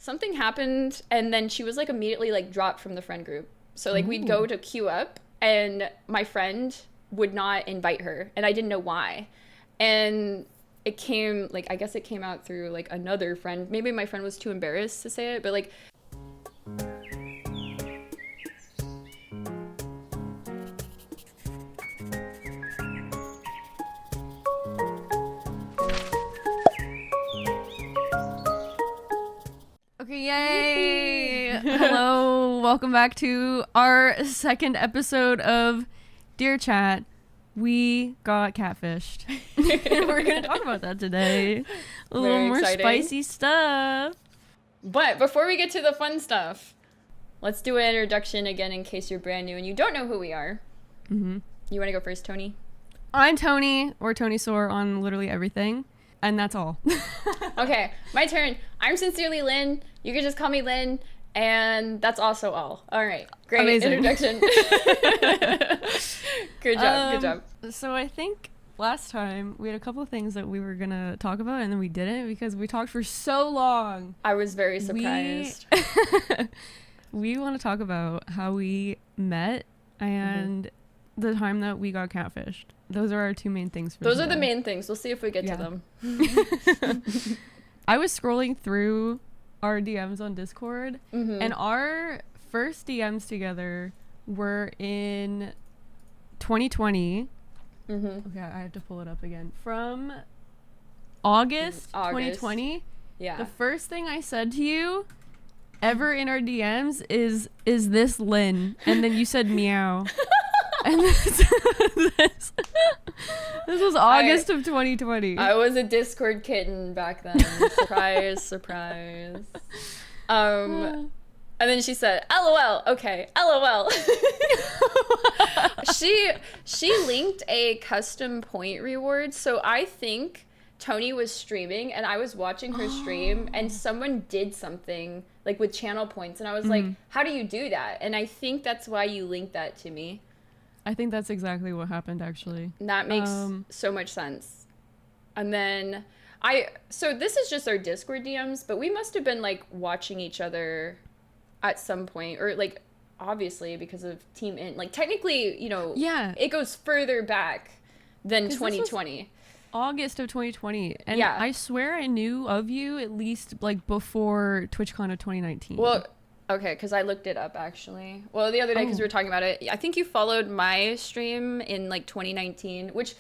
something happened, and then she was like immediately like dropped from the friend group. So like we'd go to queue up, and my friend would not invite her, and I didn't know why. And it came, like, I guess it came out through like another friend. Maybe my friend was too embarrassed to say it, but like, okay, yay! Hello, welcome back to our second episode of Dear Chat. We got catfished. We're going to talk about that today. A little more spicy stuff. But before we get to the fun stuff, let's do an introduction again in case you're brand new and you don't know who we are. Mm-hmm. You want to go first, Tony? I'm Tony, or Tony Soar on literally everything. And that's all. Okay, my turn. I'm sincerelyLyn. You can just call me Lynn. And that's also all. All right. Great. Amazing. Introduction. Good job. So I think last time we had a couple of things that we were going to talk about, and then we didn't because we talked for so long. I was very surprised. We want to talk about how we met and the time that we got catfished. Those are our two main things for Those today. are the main things. We'll see if we get to them. I was scrolling through our DMs on Discord, and our first DMs together were in 2020. Okay, I have to pull it up again. From August 2020. Yeah. The first thing I said to you ever in our DMs is this Lynn? And then you said meow. And this was August of 2020. I was a Discord kitten back then. Surprise. And then she said, LOL. Okay, LOL. She linked a custom point reward. So I think Tony was streaming and I was watching her stream and someone did something like with channel points. And I was like, how do you do that? And I think that's why you linked that to me. I think that's exactly what happened, actually. That makes so much sense. And then so this is just our Discord DMs, but we must have been like watching each other at some point, or like obviously because of Team Int. Like technically, you know, it goes further back than 2020. August of 2020. And I swear I knew of you at least like before TwitchCon of 2019. Well, okay, because I looked it up, actually. Well, the other day, because we were talking about it, I think you followed my stream in, like, 2019, which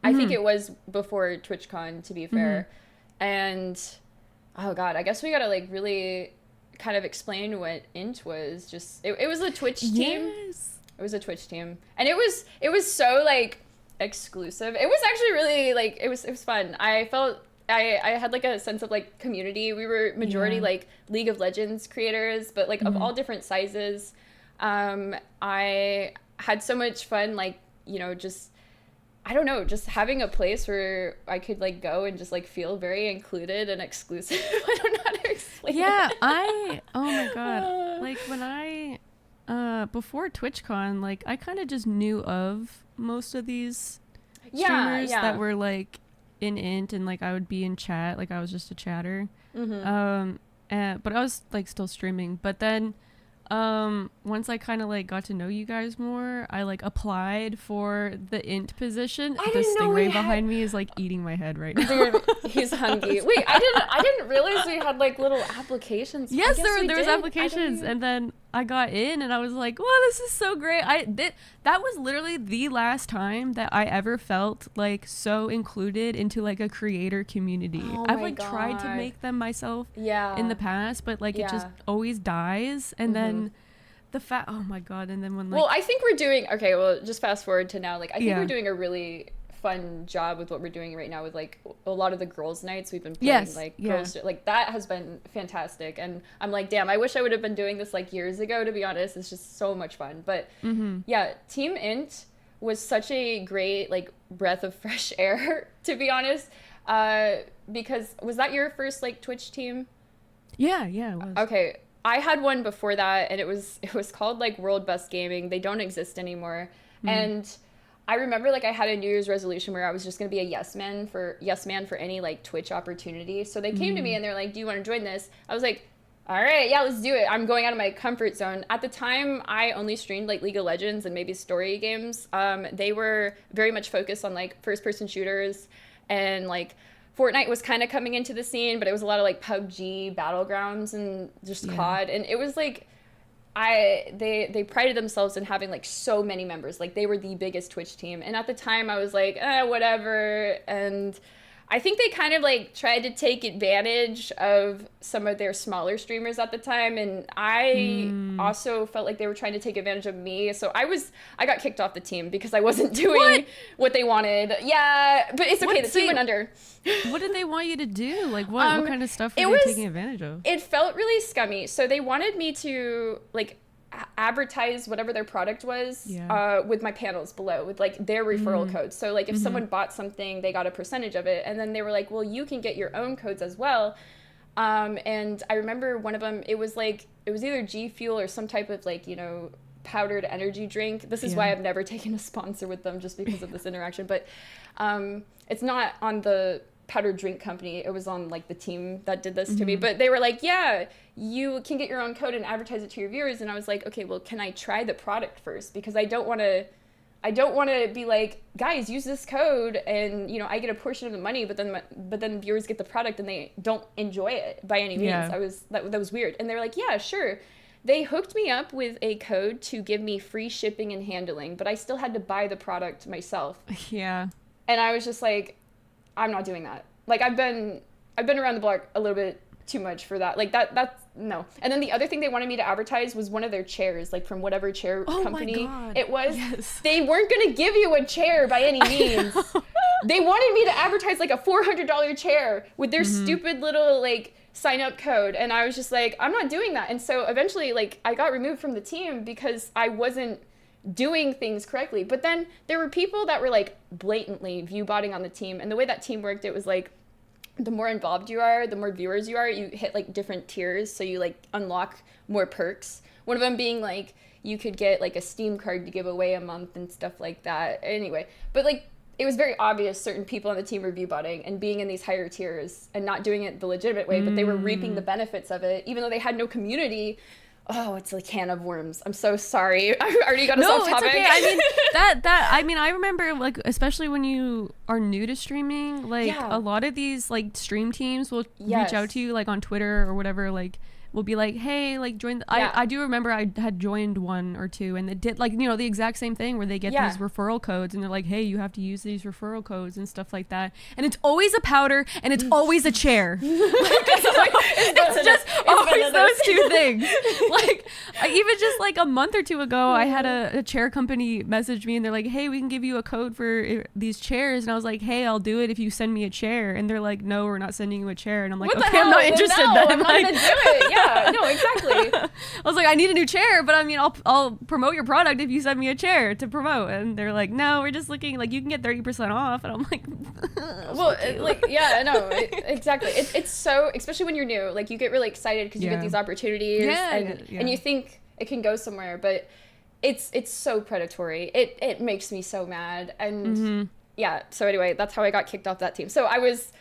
I think it was before TwitchCon, to be fair. And, oh, God, I guess we got to, like, really kind of explain what Int was. Just, it was a Twitch team. Yes. It was a Twitch team. And it was so, like, exclusive. It was actually really, like, it was fun. I felt... I had like a sense of like community. We were majority like League of Legends creators, but like of all different sizes. I had so much fun, like, you know, just, I don't know, just having a place where I could like go and just like feel very included and exclusive. I don't know how to explain that. Oh my God. Like when before TwitchCon, like I kind of just knew of most of these streamers that were like in Int, and like I would be in chat, like I was just a chatter. But I was like still streaming. But then once I kind of like got to know you guys more, I like applied for the Int position. The stingray behind me is like eating my head right now. Dude, he's hungry. Wait, I didn't realize we had like little applications. Yes, there was applications, and then I got in and I was like, wow, this is so great. That was literally the last time that I ever felt like so included into like a creator community. I've like tried to make them myself in the past, but like it just always dies. And then oh my God. And then when like, well, I think we're doing, okay, well, just fast forward to now. Like, I think we're doing a really fun job with what we're doing right now with like a lot of the girls' nights we've been playing. Girls, like that has been fantastic. And I'm like, damn, I wish I would have been doing this like years ago, to be honest. It's just so much fun. But yeah, Team Int was such a great like breath of fresh air, to be honest. Because was that your first like Twitch team? Yeah, it was. Okay. I had one before that, and it was called like World Best Gaming. They don't exist anymore. And I remember like I had a New Year's resolution where I was just gonna be a yes man for any like Twitch opportunity. So they came to me and they're like, "Do you want to join this?" I was like, All right, yeah, let's do it. I'm going out of my comfort zone. At the time, I only streamed like League of Legends and maybe story games. They were very much focused on like first-person shooters, and like Fortnite was kind of coming into the scene, but it was a lot of like PUBG, Battlegrounds, and just COD. And it was like they prided themselves in having like so many members. Like they were the biggest Twitch team. And at the time, I was like, whatever. And I think they kind of like tried to take advantage of some of their smaller streamers at the time, and I also felt like they were trying to take advantage of me. So I got kicked off the team because I wasn't doing what they wanted. Yeah, but it's okay. The team went under. What did they want you to do? Like what kind of stuff were they taking advantage of? It felt really scummy. So they wanted me to like advertise whatever their product was with my panels below with like their referral codes. So like if someone bought something, they got a percentage of it, and then they were like, well, you can get your own codes as well. And I remember one of them, it was either G Fuel or some type of like, you know, powdered energy drink. This is why I've never taken a sponsor with them, just because of this interaction. But it's not on the powdered drink company, it was on like the team that did this to me. But they were like, yeah, you can get your own code and advertise it to your viewers. And I was like, okay, well, can I try the product first? Because I don't want to be like, guys, use this code and, you know, I get a portion of the money, but then viewers get the product and they don't enjoy it by any means. That was weird. And they were like, yeah, sure. They hooked me up with a code to give me free shipping and handling, but I still had to buy the product myself. Yeah. And I was just like, I'm not doing that. Like I've been around the block a little bit too much for that. Like that's no. And then the other thing they wanted me to advertise was one of their chairs, like from whatever chair company it was. Yes. They weren't going to give you a chair by any means. They wanted me to advertise like a $400 chair with their stupid little like sign up code. And I was just like, I'm not doing that. And so eventually like I got removed from the team because I wasn't doing things correctly. But then there were people that were like blatantly view botting on the team, and the way that team worked, it was like the more involved you are, the more viewers you are, you hit like different tiers, so you like unlock more perks, one of them being like you could get like a Steam card to give away a month and stuff like that. Anyway, but like it was very obvious certain people on the team were view botting and being in these higher tiers and not doing it the legitimate way, but they were reaping the benefits of it even though they had no community. Oh, it's a can of worms. I'm so sorry. I already got us off topic. No, it's okay. I mean, I remember, like, especially when you are new to streaming, like, a lot of these, like, stream teams will reach out to you, like, on Twitter or whatever, like, will be like, hey, like, join. I do remember I had joined one or two, and it did, like, you know, the exact same thing where they get these referral codes, and they're like, hey, you have to use these referral codes and stuff like that. And it's always a powder, and it's always a chair. It's just always those two things. Like, even just like a month or two ago, I had a chair company message me, and they're like, hey, we can give you a code for these chairs. And I was like, hey, I'll do it if you send me a chair. And they're like, no, we're not sending you a chair. And I'm like, okay, I'm not interested then. I'm not gonna do it. Yeah, no, exactly. I was like, I need a new chair, but I mean, I'll promote your product if you send me a chair to promote. And they're like, no, we're just looking, like, you can get 30% off. And I'm like, well, like, yeah, no, exactly. It's so, especially when you're new, like, you get really excited because you get these opportunities and you think it can go somewhere, but it's so predatory. It makes me so mad. And so anyway, that's how I got kicked off that team. So I was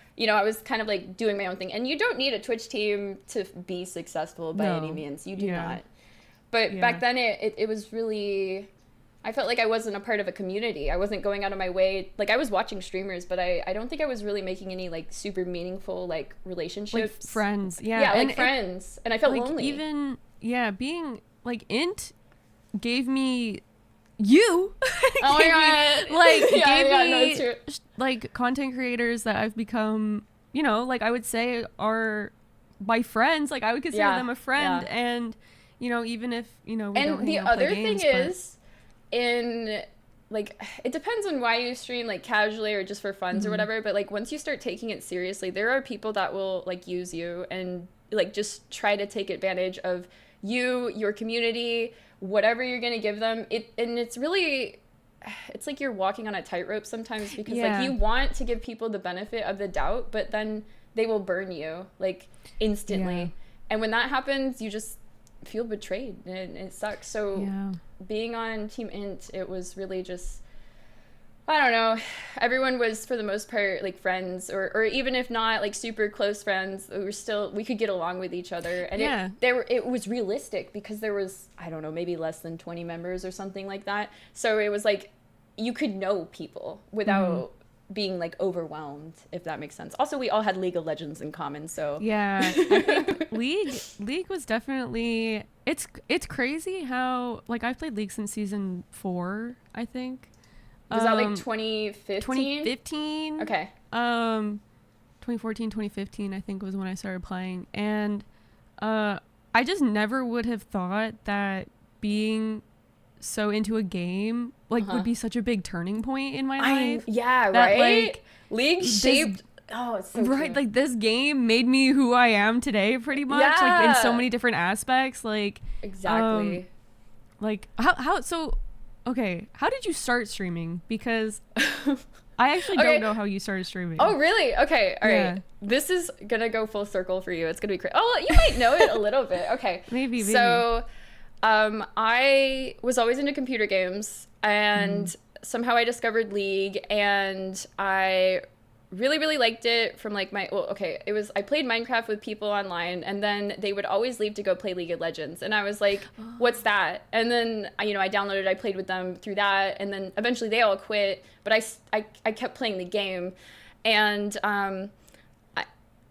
kind of like doing my own thing, and you don't need a Twitch team to be successful by any means. You do not. But back then it was really, I felt like I wasn't a part of a community. I wasn't going out of my way. Like, I was watching streamers, but I don't think I was really making any like super meaningful like relationships. Like friends. Yeah. Yeah, like friends. And I felt like lonely. Even being like int gave me you. Oh my god. Like gave me like content creators that I've become, you know, like I would say are my friends. Like I would consider them a friend, and you know, even if, you know, we don't hang out, play games, thing is, in like, it depends on why you stream, like casually or just for funs or whatever, but like once you start taking it seriously, there are people that will like use you and like just try to take advantage of you, your community, whatever you're gonna give them. It's really, it's like you're walking on a tightrope sometimes, because like you want to give people the benefit of the doubt, but then they will burn you like instantly. And when that happens, you just feel betrayed, and it sucks. So being on Team Int, it was really just, I don't know. Everyone was for the most part like friends, or even if not like super close friends, we could get along with each other. And it was realistic because there was, I don't know, maybe less than 20 members or something like that. So it was like you could know people without being like overwhelmed, if that makes sense. Also, we all had League of Legends in common, so yeah. I think League was definitely, it's crazy how, like, I've played League since season 4, I think. Was that like 2015? 2015. Okay. 2014, 2015, I think was when I started playing. And I just never would have thought that being so into a game would be such a big turning point in my life. Yeah, that, right? Like, League shaped... Oh, it's so right, true. like this game made me who I am today, pretty much. Yeah. Like in so many different aspects. Like exactly. Like how so okay, how did you start streaming? Because I actually don't know how you started streaming. Oh, really? Okay, all right. This is gonna go full circle for you. It's gonna be crazy. Oh, you might know it a little bit. Okay. Maybe. So, I was always into computer games, and somehow I discovered League, and I really, really liked it from like I played Minecraft with people online, and then they would always leave to go play League of Legends, and I was like, what's that? And then I downloaded, I played with them through that, and then eventually they all quit, but I kept playing the game. And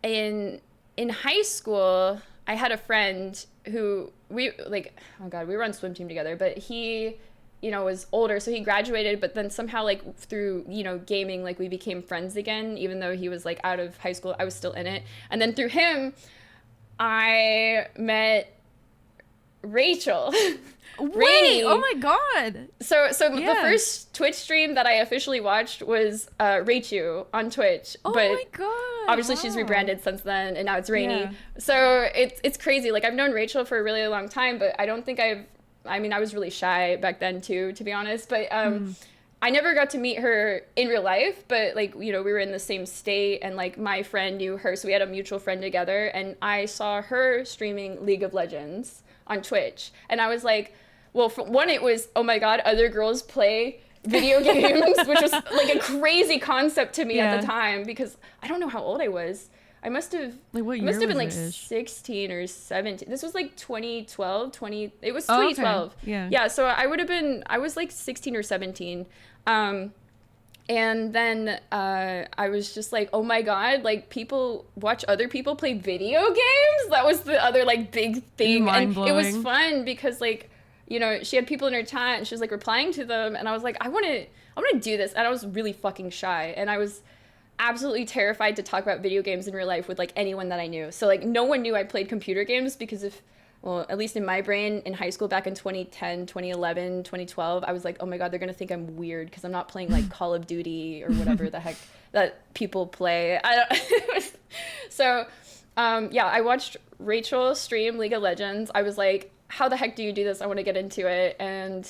in high school I had a friend who we were on swim team together, but he was older, so he graduated, but then somehow like through gaming, like we became friends again, even though he was like out of high school. I was still in it, and then through him I met Rachel. Wait, oh my god. So the first Twitch stream that I officially watched was Raichu on Twitch. Oh but my god. Obviously she's rebranded since then, and now it's Rainy. Yeah. So it's crazy. Like, I've known Rachel for a really long time, but I don't think I was really shy back then too, to be honest. But I never got to meet her in real life, but like, we were in the same state, and like my friend knew her, so we had a mutual friend together, and I saw her streaming League of Legends on Twitch, and I was like, well, for one, it was, oh my god, other girls play video games, which was like a crazy concept to me at the time, because I don't know how old I was. I must have been like 16 or 17. This was like 2012, it was 2012. Okay. Yeah, so I was like 16 or 17. And then I was just like, oh my god, like, people watch other people play video games? That was the other like big thing. And it was fun because like, she had people in her chat and she was like replying to them, and I was like, I want to do this. And I was really fucking shy, and I was absolutely terrified to talk about video games in real life with like anyone that I knew. So like no one knew I played computer games, because at least in my brain in high school back in 2010, 2011, 2012, I was like, oh my god, they're gonna think I'm weird because I'm not playing like Call of Duty or whatever the heck that people play. So I watched Rachel stream League of Legends. I was like, how the heck do you do this? I want to get into it. And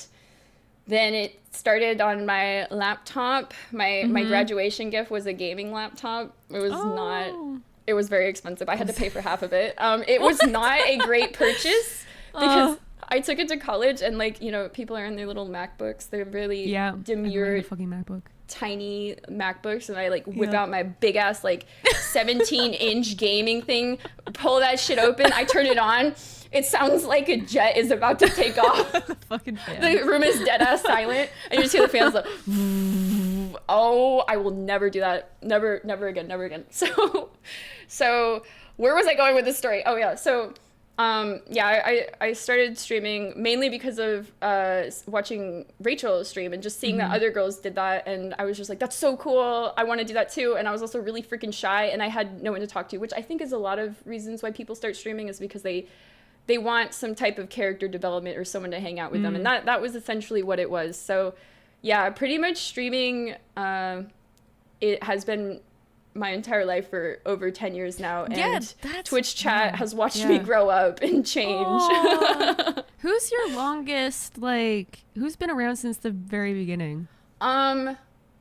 then it started on my laptop. My graduation gift was a gaming laptop. It was it was very expensive. I had to pay for half of it. It was not a great purchase because I took it to college, and like, people are in their little MacBooks. They're really demure fucking MacBook. Tiny MacBooks, and I like whip out my big ass like 17-inch gaming thing, pull that shit open, I turn it on. It sounds like a jet is about to take off. The fucking fan. The room is dead ass silent, and you just hear the fans like, oh, I will never do that. Never again. So where was I going with this story? Oh yeah. So I started streaming mainly because of watching Rachel stream and just seeing that other girls did that, and I was just like, that's so cool, I want to do that too. And I was also really freaking shy, and I had no one to talk to, which I think is a lot of reasons why people start streaming, is because they want some type of character development or someone to hang out with them, and that was essentially what it was. So yeah, pretty much streaming it has been my entire life for over 10 years now, and Twitch chat has watched me grow up and change. Who's your longest, like, who's been around since the very beginning?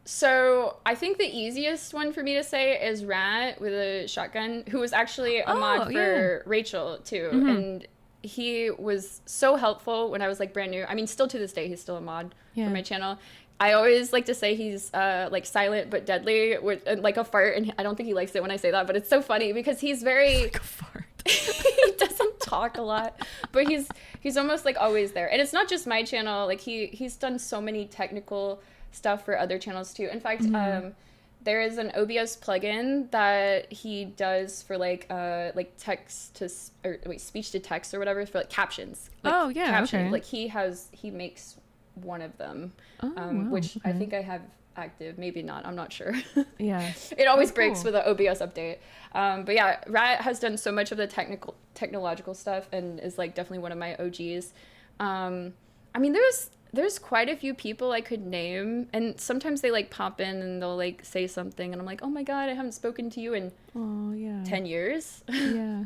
So I think the easiest one for me to say is Rat with a shotgun, who was actually a mod for Rachel too, and he was so helpful when I was like brand new. I mean, still to this day, he's still a mod for my channel. I always like to say he's like silent but deadly, with like a fart, and I don't think he likes it when I say that, but it's so funny because he's very like a fart. he doesn't talk a lot, but he's almost like always there. And it's not just my channel. Like he's done so many technical stuff for other channels too. In fact, there is an OBS plugin that he does for like text to speech to text or whatever, for like captions. Like, oh yeah, okay. Like he makes one of them, wow, which okay. I think I have active, maybe not, I'm not sure. Yeah, it always breaks with an OBS update. But yeah, Rat has done so much of the technological stuff and is like definitely one of my OGs. I mean, there's quite a few people I could name, and sometimes they like pop in and they'll like say something and I'm like, oh my god, I haven't spoken to you in 10 years. Yeah.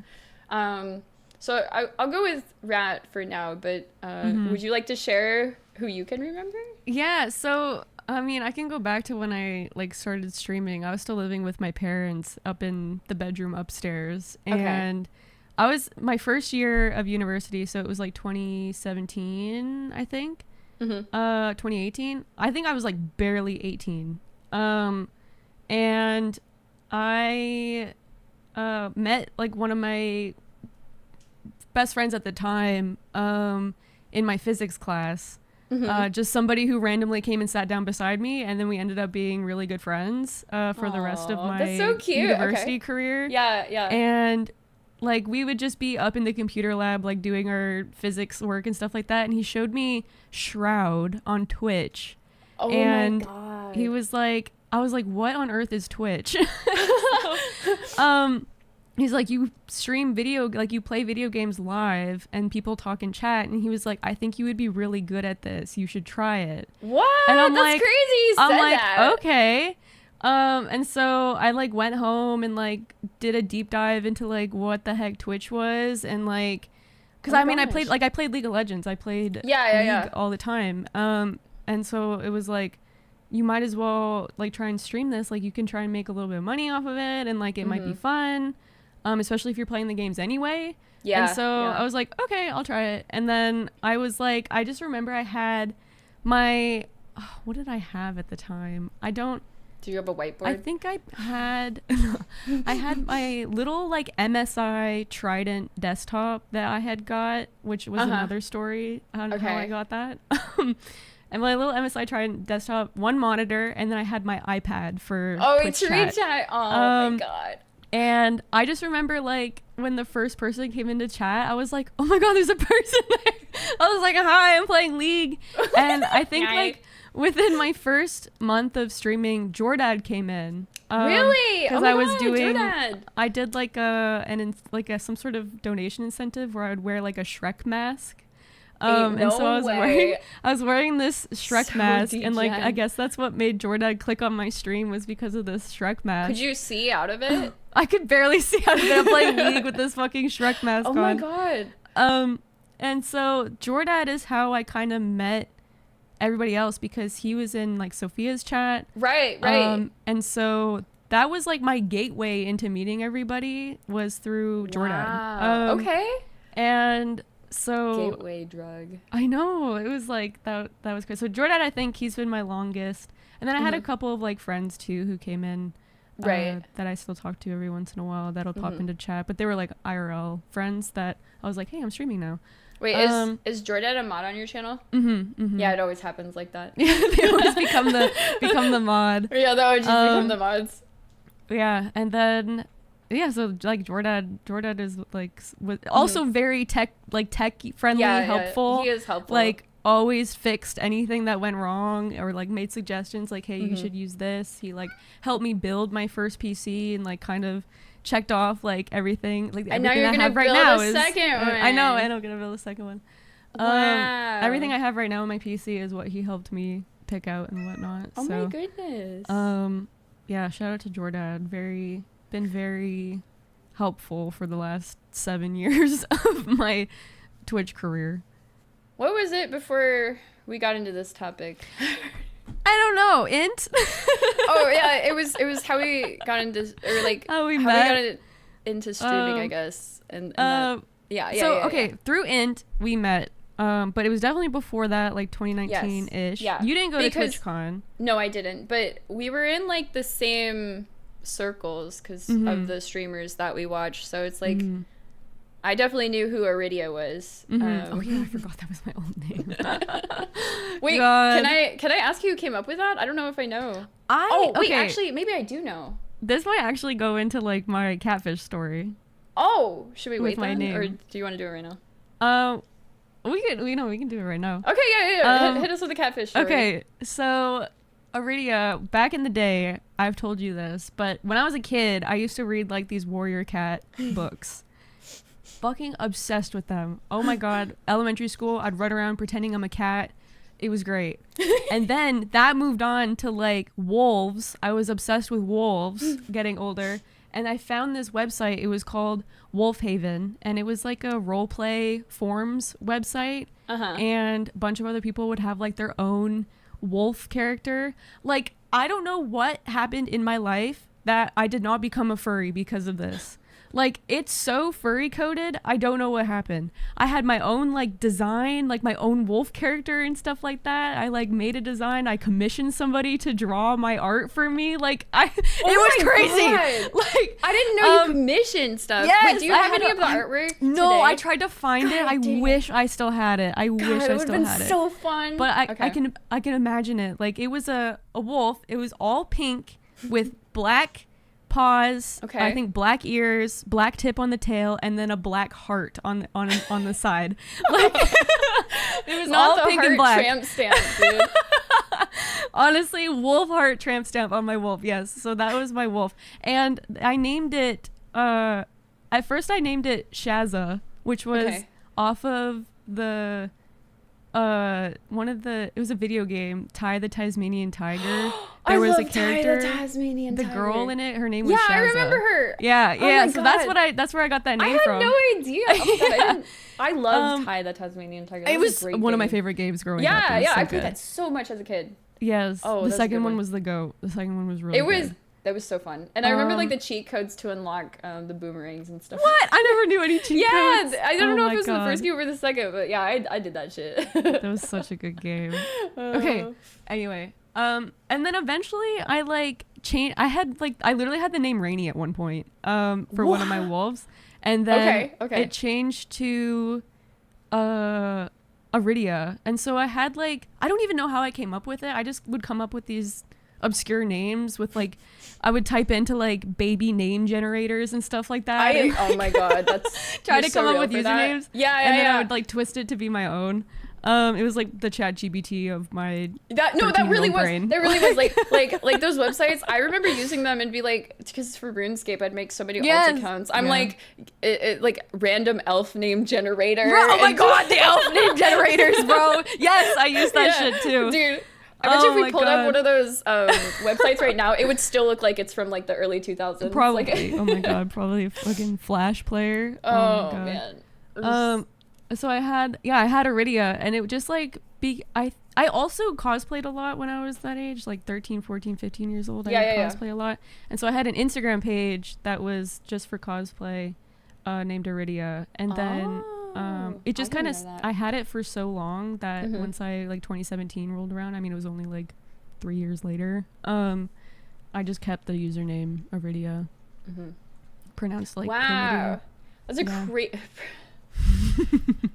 So I'll go with Rat for now, but would you like to share who you can remember? Yeah, so I mean, I can go back to when I like started streaming. I was still living with my parents up in the bedroom upstairs, and I was my first year of university, so it was like 2017, I think. 2018. I think I was like barely 18. And I met like one of my best friends at the time in my physics class. Just somebody who randomly came and sat down beside me, and then we ended up being really good friends for the rest of my university career. Yeah. And like we would just be up in the computer lab like doing our physics work and stuff like that, and he showed me Shroud on Twitch. Oh and my god. He was like, I was like, what on earth is Twitch? He's like, you stream video, like you play video games live and people talk in chat. And he was like, I think you would be really good at this. You should try it. What? And I'm That's like, crazy. You said that. Okay. And so I like went home and like did a deep dive into like what the heck Twitch was, and like, cause I mean, I played League of Legends. I played League all the time. And so it was like, you might as well like try and stream this. Like you can try and make a little bit of money off of it, and like it might be fun. Especially if you're playing the games anyway. Yeah. And so I was like, okay, I'll try it. And then I was like, I just remember I had my, what did I have at the time? Do you have a whiteboard? I think I had my little like MSI Trident desktop that I had got, which was another story on how I got that. And my little MSI Trident desktop, one monitor, and then I had my iPad for Twitch chat. Oh my god. And I just remember like when the first person came into chat, I was like, oh my god, there's a person there. I was like, hi, I'm playing League. And I think like within my first month of streaming, Jordad came in. Really? Because I was doing, Jordad. I did like some sort of donation incentive where I would wear like a Shrek mask. And so I was wearing this Shrek mask, and like I guess that's what made Jordad click on my stream, was because of this Shrek mask. Could you see out of it? I could barely see out of it. I'm playing League with this fucking Shrek mask on. Oh my god. And so Jordad is how I kind of met everybody else, because he was in like Sophia's chat. Right. And so that was like my gateway into meeting everybody, was through Jordad. Wow. Okay. And so gateway drug. I know, it was like that was crazy. So Jordad, I think he's been my longest, and then I had a couple of like friends too who came in that I still talk to every once in a while, that'll pop into chat, but they were like IRL friends that I was like, hey, I'm streaming now. Wait, is Jordad a mod on your channel? Yeah, it always happens like that. They always become the mod. Yeah, that would just become the mods. Yeah, and then so like Jordad is like also very tech friendly, helpful. He is helpful. Like always fixed anything that went wrong, or like made suggestions like, hey, you should use this. He like helped me build my first PC and like kind of checked off like everything. Like and everything now you're I have gonna right build now a is second one. I know, and I'm gonna build a second one. Wow. Everything I have right now on my PC is what he helped me pick out and whatnot. Oh my goodness. Yeah, shout out to Jordad. Been very helpful for the last 7 years of my Twitch career. What was it before we got into this topic? I don't know. Int? Oh yeah, it was how we got into, or like how we got into streaming, I guess. And okay, through Int we met. But it was definitely before that, like 2019-ish. Yes. Yeah. You didn't go to TwitchCon. No, I didn't. But we were in like the same circles because of the streamers that we watched. So it's like I definitely knew who Arritia was. Oh yeah, I forgot that was my old name. Wait, God. can I ask you who came up with that? I don't know if I know. Wait, actually, maybe I do know. This might actually go into like my catfish story. Oh, should we wait my then, name. or do you want to do it right now? We can do it right now. Okay, yeah. Hit us with the catfish story. Okay, so Arritia, back in the day, I've told you this, but when I was a kid, I used to read like these warrior cat books. Fucking obsessed with them. Oh my god, elementary school, I'd run around pretending I'm a cat. It was great. And then that moved on to like wolves. I was obsessed with wolves getting older. And I found this website. It was called Wolf Haven. And it was like a role play forums website. And a bunch of other people would have like their own wolf character. Like, I don't know what happened in my life that I did not become a furry because of this. Like, it's so furry coded. I don't know what happened. I had my own like design, like my own wolf character and stuff like that. I like made a design. I commissioned somebody to draw my art for me. Like it was crazy. God. Like, I didn't know you commissioned stuff. Yes, wait, do you have any of the artwork? No, today? I tried to find it. I wish I still had it. I wish I still had it. So fun. But I can imagine it. Like, it was a wolf. It was all pink with black paws, I think black ears, black tip on the tail, and then a black heart on the side. Like, it was not all the pink heart and black. tramp stamp, dude. Honestly, wolf heart tramp stamp on my wolf. Yes, so that was my wolf, and I named it. At first, I named it Shazza, which was off of the it was a video game, Ty the Tasmanian Tiger. There was a character, Ty the Tasmanian Tiger. Girl in it, her name was Shazza. I remember her. Yeah, Oh so God. that's where I got that name from. I had no idea. Oh my God, I loved Ty the Tasmanian Tiger. That it was a great one of game. my favorite games growing up. Yeah, so I played that so much as a kid. Yes. Oh, the second one was the GOAT. The second one was really good. That was so fun. And I remember like the cheat codes to unlock the boomerangs and stuff. What? I never knew any cheat codes. I don't know if it was the first game or the second, but yeah, I did that shit. That was such a good game. Okay. Anyway, and then eventually I like changed. I literally had the name Rainy at one point for one of my wolves, and then it changed to Arritia. And so I had like, I don't even know how I came up with it. I just would come up with these obscure names with like, I would type into like baby name generators and stuff like that. Oh my God, that's try to come up with usernames. And then I would like twist it to be my own. It was like the chat GPT of my that really was brain. That really was like those websites. I remember using them and be like, because for RuneScape I'd make so many alt accounts. I'm like like random elf name generator. Oh my God, the elf name generators, bro. Yes, I used that shit too, dude. I bet you if we pulled up one of those websites right now, it would still look like it's from like the early 2000s. Probably. Like, oh my God, probably a fucking Flash player. Oh man. So I had Arritia, and it would just like I also cosplayed a lot when I was that age, like 13, 14, 15 years old. I would cosplay a lot. And so I had an Instagram page that was just for cosplay, named Arritia. And then it just kind of, I had it for so long that once I like 2017 rolled around, I mean, it was only like 3 years later. I just kept the username Arritia. Pronounced like chlamydia. That's a great.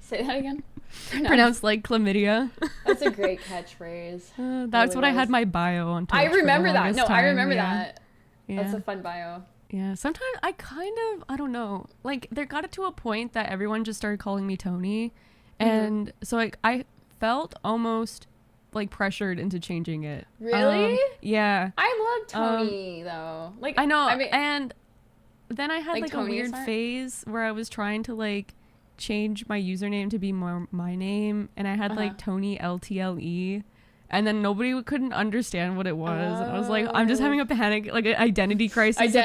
Say that again. Pronounced like chlamydia. That's a great catchphrase. That's what I had my bio on Twitch. I remember that. No, time. I remember that. Yeah. That's a fun bio. Yeah. Sometimes I don't know. Like, there got it to a point that everyone just started calling me Tony, and so like I felt almost like pressured into changing it. Really? Yeah. I love Tony though. Like, I know. I mean, and then I had like a weird phase where I was trying to like change my username to be more my name, and I had like Tony LTLE, and then nobody couldn't understand what it was, and I was like, I'm just having a panic, like an identity crisis.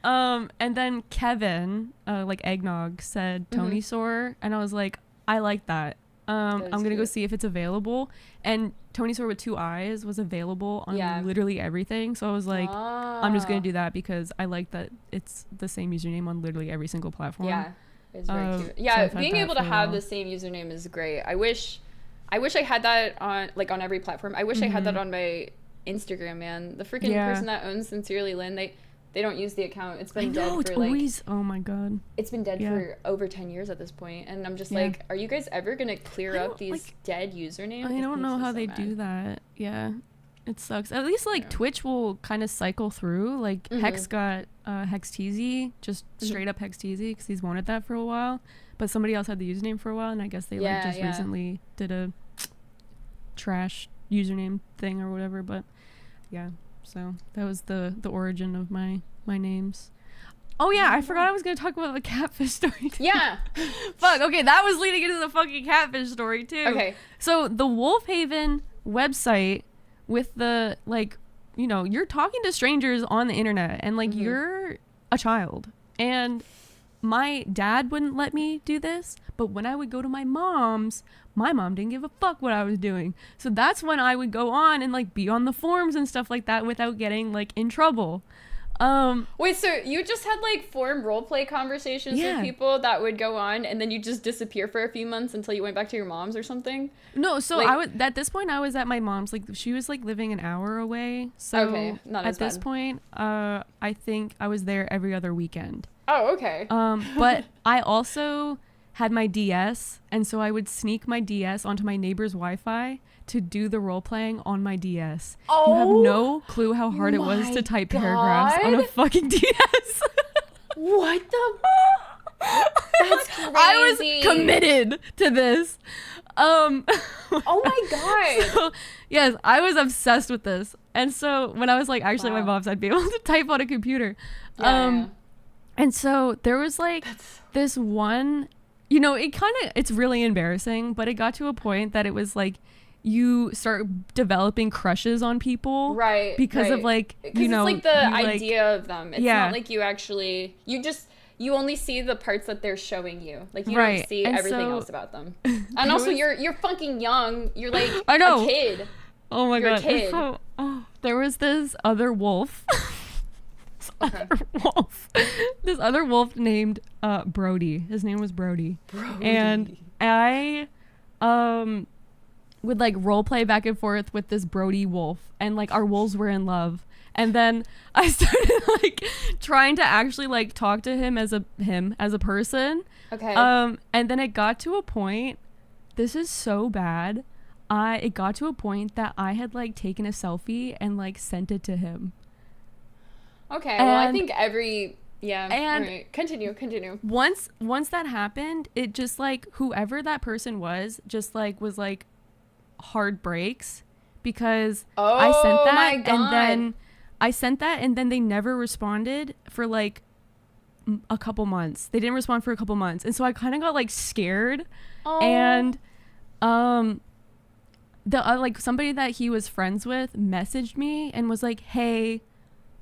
And then Kevin, like Eggnog, said Tony Sore, and I was like, I like that. I'm gonna go see if it's available, and Tony Sore with 2 eyes was available on literally everything, so I was like, I'm just gonna do that because I like that it's the same username on literally every single platform. It's very cute. Yeah, being able to have the same username is great. I wish I had that on every platform. I wish I had that on my Instagram, man. The freaking person that owns sincerelyLyn, they don't use the account. It's been dead for always, oh my god. It's been dead for over 10 years at this point, and I'm just like, are you guys ever gonna clear up these dead usernames? I don't know how they do that. Yeah. It sucks. At least Twitch will kind of cycle through. Like Hex got HexTZ, just straight up HexTZ, because he's wanted that for a while. But somebody else had the username for a while, and I guess they recently did a trash username thing or whatever. But yeah, so that was the origin of my names. Oh yeah, I forgot I was gonna talk about the catfish story too. Yeah. Fuck. Okay, that was leading into the fucking catfish story too. Okay. So the Wolfhaven website. With the, you're talking to strangers on the internet, and, you're a child. And my dad wouldn't let me do this, but when I would go to my mom didn't give a fuck what I was doing. So that's when I would go on and, be on the forums and stuff like that without getting, in trouble. Wait, so you just had forum roleplay conversations with people that would go on, and then you just disappear for a few months until you went back to your mom's or something? No, so I was at this point I was at my mom's. She was living an hour away. So not at this point, I think I was there every other weekend. Oh, okay. But I also had my DS, and so I would sneak my DS onto my neighbor's Wi-Fi to do the role playing on my DS. Oh, you have no clue how hard it was to type paragraphs on a fucking DS. What the? That's crazy. I was committed to this. Oh my god. So, yes, I was obsessed with this. And so when I was actually my mom's, I'd be able to type on a computer. And so there was this one, it's really embarrassing, but it got to a point that it was you start developing crushes on people, right? Because of it's the idea of them. It's not you actually you only see the parts that they're showing you. You don't see everything else about them. And also you're fucking young. You're I know. A kid. Oh my god. A kid. There was this other wolf. This other wolf named Brody. His name was Brody. And I would role play back and forth with this Brody wolf, and our wolves were in love. And then I started trying to actually talk to him as a person. Okay. And then it got to a point, this is so bad. It got to a point that I had taken a selfie and sent it to him. Okay. Well, I think and all right. Continue. Once that happened, it just whoever that person was just was hard breaks, because I sent that and then they never responded for a couple months. They didn't respond for a couple months, and so I kind of got scared. And the somebody that he was friends with messaged me and was hey,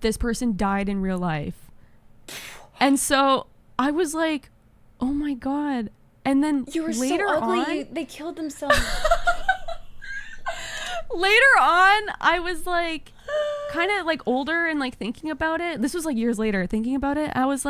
this person died in real life. And so I was oh my god. And then you were later so ugly. on, they killed themselves. Later on, I was kind of older and thinking about it. This was years later thinking about it. I was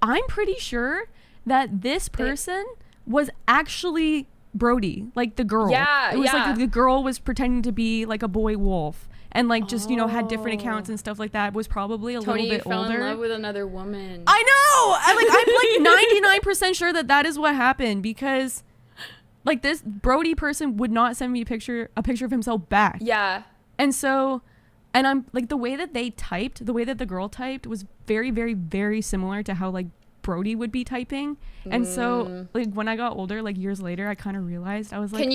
I'm pretty sure that this person was actually Brody, the girl. Yeah, it was the girl was pretending to be a boy wolf, and just had different accounts and stuff like that. Was probably a little bit older. Tony fell in love with another woman. I know. I'm 99% sure that is what happened, because this Brody person would not send me a picture of himself back. Yeah. And so, and I'm the way that the girl typed was very, very, very similar to how Brody would be typing. And so when I got older, years later, I kind of realized, I was I think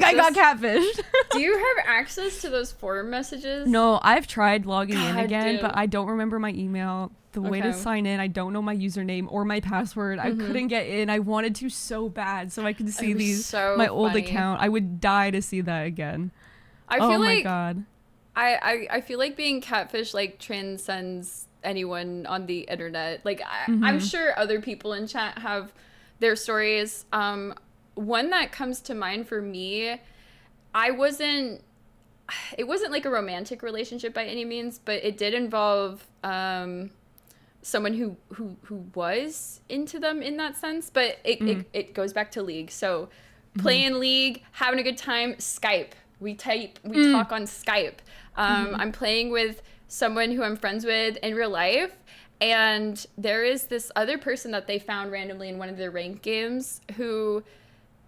I got catfished. Do you have access to those forum messages? No, I've tried logging in again, but I don't remember my email, the way to sign in. I don't know my username or my password. I couldn't get in. I wanted to so bad so I could see my old account. I would die to see that again. I feel my god. I feel being catfished transcends anyone on the internet. I'm sure other people in chat have their stories. One that comes to mind for me, it wasn't a romantic relationship by any means, but it did involve someone who was into them in that sense, but it goes back to League. So playing League, having a good time, Skype. We talk on Skype. I'm playing with someone who I'm friends with in real life, and there is this other person that they found randomly in one of their ranked games who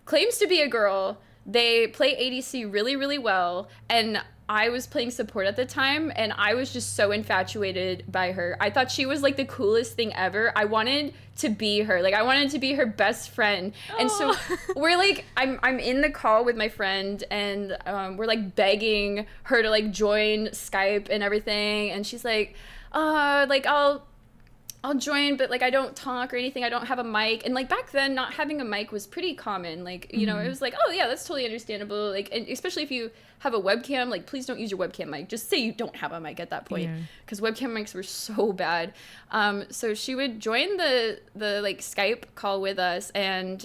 claims to be a girl. They play ADC really, really well, and I was playing support at the time, and I was just so infatuated by her. I thought she was like the coolest thing ever. I wanted to be her. Like, I wanted to be her best friend. And so we're like, I'm in the call with my friend, and we're like begging her to like join Skype and everything. And she's like, like I'll join, but like I don't talk or anything. I don't have a mic. And like back then, not having a mic was pretty common. Like, you know, it was like, oh yeah, that's totally understandable. Like, and especially if you have a webcam, like please don't use your webcam mic. Just say you don't have a mic at that point, because webcam mics were so bad. So she would join the like Skype call with us, and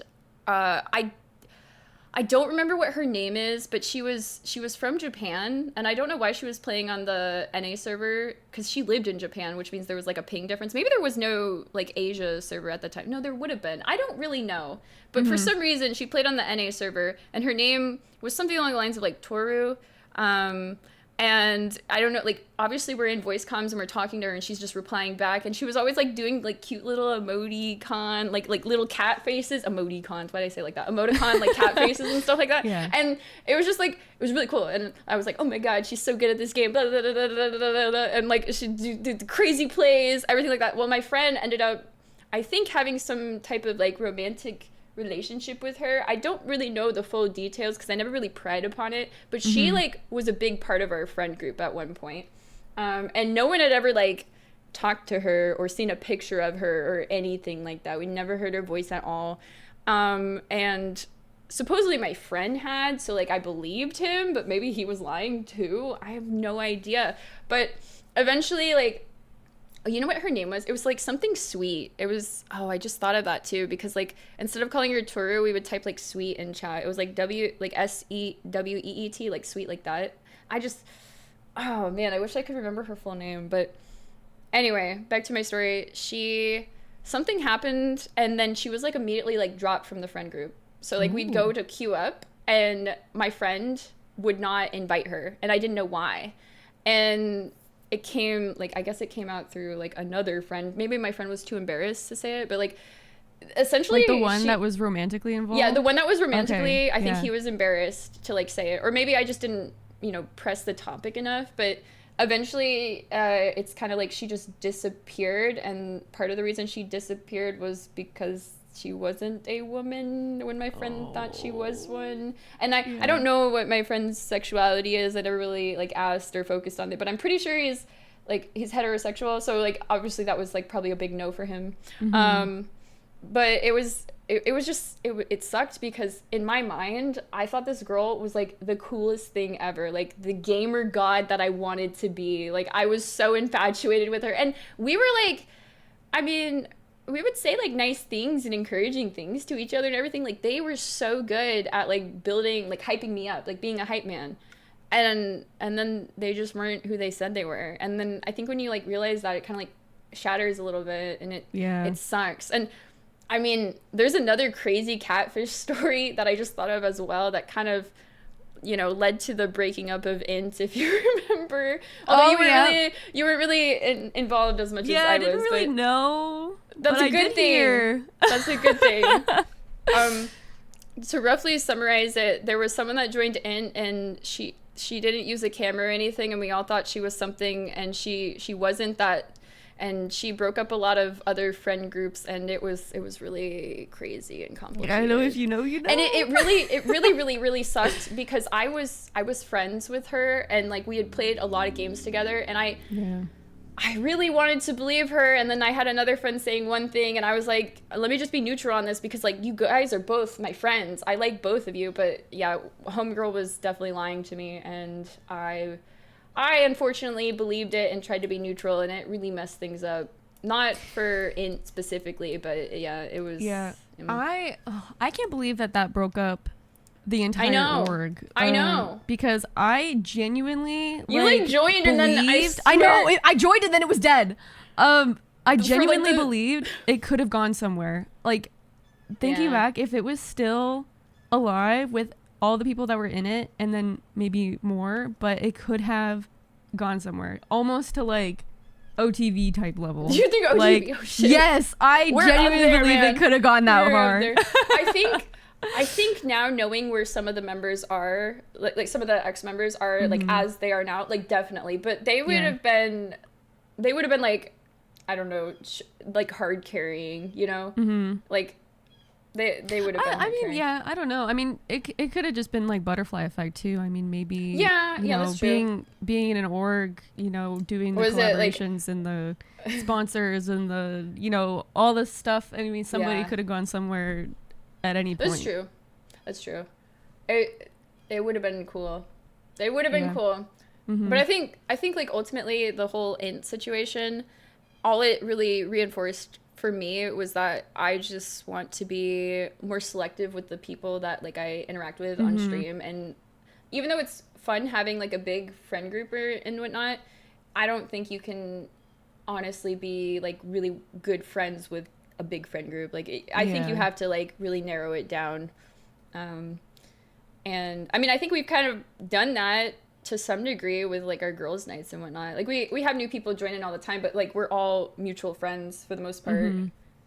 I don't remember what her name is, but she was from Japan, and I don't know why she was playing on the NA server, because she lived in Japan, which means there was like a ping difference. Maybe there was no like Asia server at the time. No, there would have been. I don't really know. But for some reason, she played on the NA server, and her name was something along the lines of like Toru. And I don't know, like, obviously we're in voice comms and we're talking to her, and she's just replying back, and she was always like doing like cute little emoticon, like little cat faces, emoticons, why did I say like that? Emoticon, like cat faces and stuff like that. Yeah. And it was just like, it was really cool. And I was like, oh my God, she's so good at this game. Blah, blah, blah, blah, blah, blah, blah. And like, she did the crazy plays, everything like that. Well, my friend ended up, I think, having some type of like romantic relationship with her. I don't really know the full details because I never really pried upon it, but she like was a big part of our friend group at one point. And no one had ever like talked to her or seen a picture of her or anything like that. We never heard her voice at all. And supposedly my friend had, so like I believed him, but maybe he was lying too. I have no idea. But eventually, like, you know what her name was? It was like something sweet. It was, oh, I just thought of that too, because like instead of calling her Toru, we would type like sweet in chat. It was like SEWEET, like sweet, like that. Oh man, I wish I could remember her full name. But anyway, back to my story. Something happened, and then she was like immediately like dropped from the friend group. So like we'd go to queue up, and my friend would not invite her, and I didn't know why. And it came, like, I guess it came out through, like, another friend. Maybe my friend was too embarrassed to say it, but, like, essentially... Like the one that was romantically involved? Yeah, the one that was romantically, okay. I think he was embarrassed to, like, say it. Or maybe I just didn't, you know, press the topic enough. But eventually, it's kind of like she just disappeared. And part of the reason she disappeared was because she wasn't a woman when my friend thought she was one. And I don't know what my friend's sexuality is. I never really like asked or focused on it, but I'm pretty sure he's heterosexual. So like obviously that was like probably a big no for him. But it sucked because in my mind, I thought this girl was like the coolest thing ever, like the gamer god that I wanted to be. Like I was so infatuated with her, and we were like, I mean, we would say like nice things and encouraging things to each other and everything. Like they were so good at like building, like hyping me up, like being a hype man. And then they just weren't who they said they were. And then I think when you like realize that, it kind of like shatters a little bit, and it sucks. And I mean, there's another crazy catfish story that I just thought of as well that kind of, you know, led to the breaking up of Int, if you remember. Although you weren't really involved as much as I was. Yeah, I didn't really know. That's a good thing. That's a good thing. To roughly summarize it, there was someone that joined Int, and she didn't use a camera or anything, and we all thought she was something, and she wasn't that. And she broke up a lot of other friend groups, and it was really crazy and complicated. Yeah, I know, if you know, you know. And it really sucked because I was friends with her, and like we had played a lot of games together, and I really wanted to believe her, and then I had another friend saying one thing, and I was like, let me just be neutral on this because like you guys are both my friends. I like both of you, but yeah, homegirl was definitely lying to me, and I unfortunately believed it and tried to be neutral, and it really messed things up. Not for Int specifically, but yeah, it was. Yeah, I can't believe that broke up the entire org. I know, because I genuinely you like joined believed, and then I know I joined and then it was dead. I genuinely believed it could have gone somewhere. Like, thinking back, if it was still alive with all the people that were in it, and then maybe more, but it could have gone somewhere, almost to like OTV type level. Do you think OTV? Like, oh, shit. yes, I genuinely believe it could have gone that far. I think now, knowing where some of the members are, like some of the ex-members are, like as they are now, like definitely, but they would have been like, I don't know, like hard carrying, you know, like they would have been. I mean, yeah, I don't know. I mean, it could have just been like butterfly effect too. I mean, maybe you know, that's true. being in an org, you know, doing the collaborations and the sponsors and the, you know, all this stuff. I mean, somebody could have gone somewhere at any point. That's true. It would have been cool. It would have been cool. But I think like ultimately the whole int situation, all it really reinforced for me was that I just want to be more selective with the people that like I interact with on stream. And even though it's fun having like a big friend group and whatnot, I don't think you can honestly be like really good friends with a big friend group. Like I think you have to like really narrow it down. And I mean, I think we've kind of done that to some degree with like our girls' nights and whatnot. Like we have new people join in all the time, but like we're all mutual friends for the most part.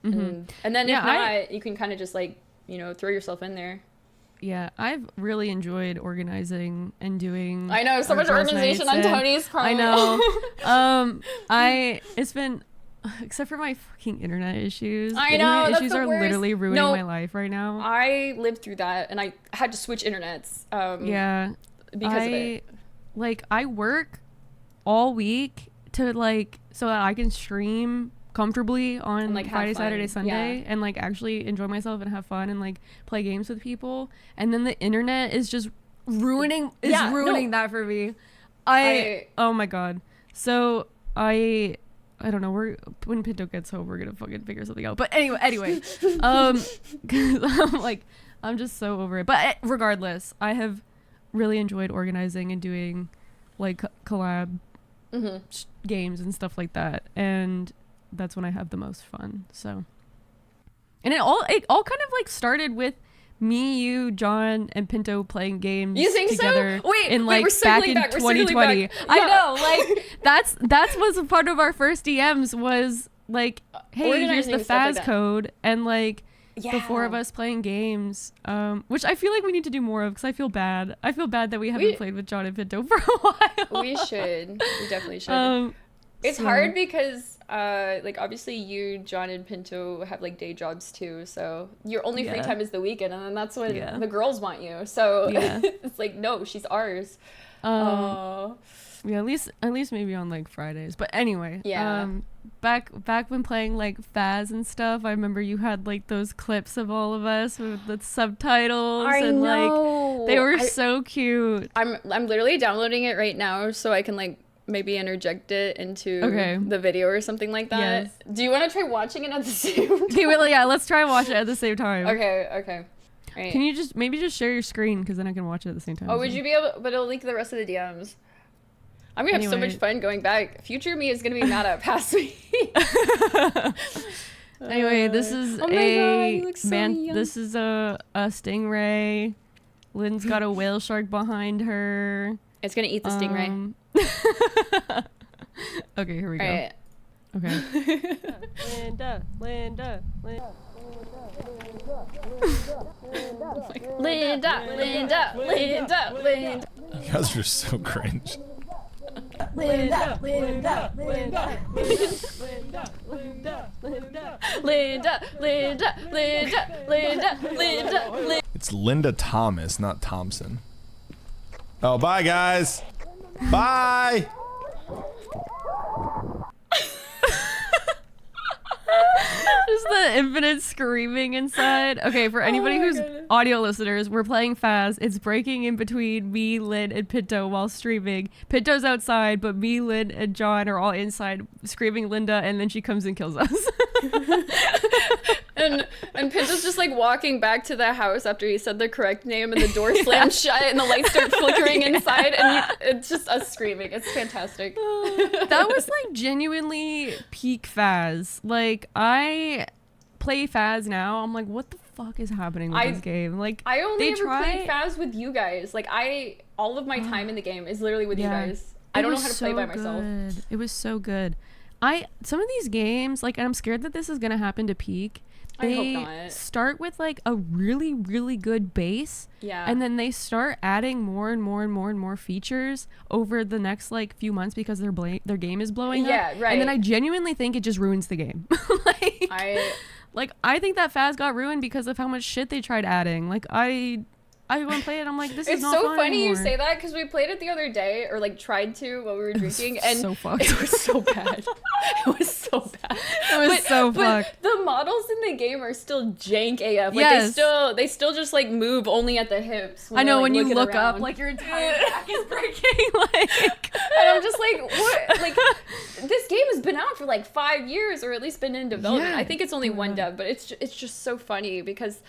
And then if not, you can kind of just like, you know, throw yourself in there. Yeah, I've really enjoyed organizing and doing. I know, so much organization on Tony's part. I know. It's been, except for my fucking internet issues. I know, internet that's issues the are worst. literally ruining my life right now. I lived through that, and I had to switch internets. Because of it. Like, I work all week to like so that I can stream comfortably on and, like, Friday, Saturday, Sunday, and like actually enjoy myself and have fun and like play games with people. And then the internet is just ruining that for me. Oh my god. So I don't know. When Pinto gets home, we're gonna fucking figure something out. But anyway, 'cause I'm just so over it. But regardless, I have really enjoyed organizing and doing like collab games and stuff like that, and that's when I have the most fun. So, and it all kind of like started with me, you, John, and Pinto playing games together. So? Wait, like we're back in back. 2020. I know, like that was a part of our first DMs was like, hey, here's the Faz code, and like the four of us playing games, which I feel like we need to do more of because I feel bad that we haven't played with John and Pinto for a while. We definitely should. It's hard because like obviously you, John, and Pinto have like day jobs too, so your only free time is the weekend, and then that's when the girls want you, so it's like, no, she's ours. Yeah, at least maybe on like Fridays. But anyway, back when playing like Faz and stuff, I remember you had like those clips of all of us with the subtitles. Like they were so cute. I'm literally downloading it right now so I can like maybe interject it into the video or something like that. Yes. Do you want to try watching it at the same time? Okay, well, yeah, let's try and watch it at the same time. Okay. Right. Can you just share your screen, because then I can watch it at the same time? Oh, would you be able? But it'll link the rest of the DMs. I'm gonna have so much fun going back. Future me is gonna be mad at past me. Anyway, this is this is a stingray. Lynn's got a whale shark behind her. It's gonna eat the stingray. Okay, here we go. Right. Okay. Linda. You guys are so cringe. Linda. It's Linda Thomas, not Thompson. Oh, bye, guys. Bye. Just the infinite screaming inside. Okay, for anybody who's audio listeners, we're playing Faz. It's breaking in between me, Lynn, and Pinto while streaming. Pinto's outside, but me, Lynn, and John are all inside screaming Linda, and then she comes and kills us. and Pinta's just like walking back to the house after he said the correct name, and the door slams shut and the lights start flickering inside, and it's just us screaming. It's fantastic. That was like genuinely peak Faz. Like, I play Faz now, I'm like, what the fuck is happening with this game? Like, I only ever played Faz with you guys. Like, all of my time in the game is literally with you guys. I don't know how to play by myself. It was so good. Some of these games, like, and I'm scared that this is gonna happen to Peak. I hope not. Start with like a really, really good base. Yeah. And then they start adding more and more and more and more features over the next like few months because their game is blowing up. Yeah, right. And then I genuinely think it just ruins the game. I think that Faz got ruined because of how much shit they tried adding. Like, I go and play it, I'm like, this is not fun so funny anymore. you say that, because we played it the other day, or like tried to while we were drinking, and so fucked. It was so bad. It was so bad. It was so fucked. But the models in the game are still jank AF. Like, yes. they still just like move only at the hips. I know, like, when you look around. up, like your entire back is breaking. Like, and I'm just like, what? Like, this game has been out for like 5 years, or at least been in development. Yeah. I think it's only one dev, but it's just so funny because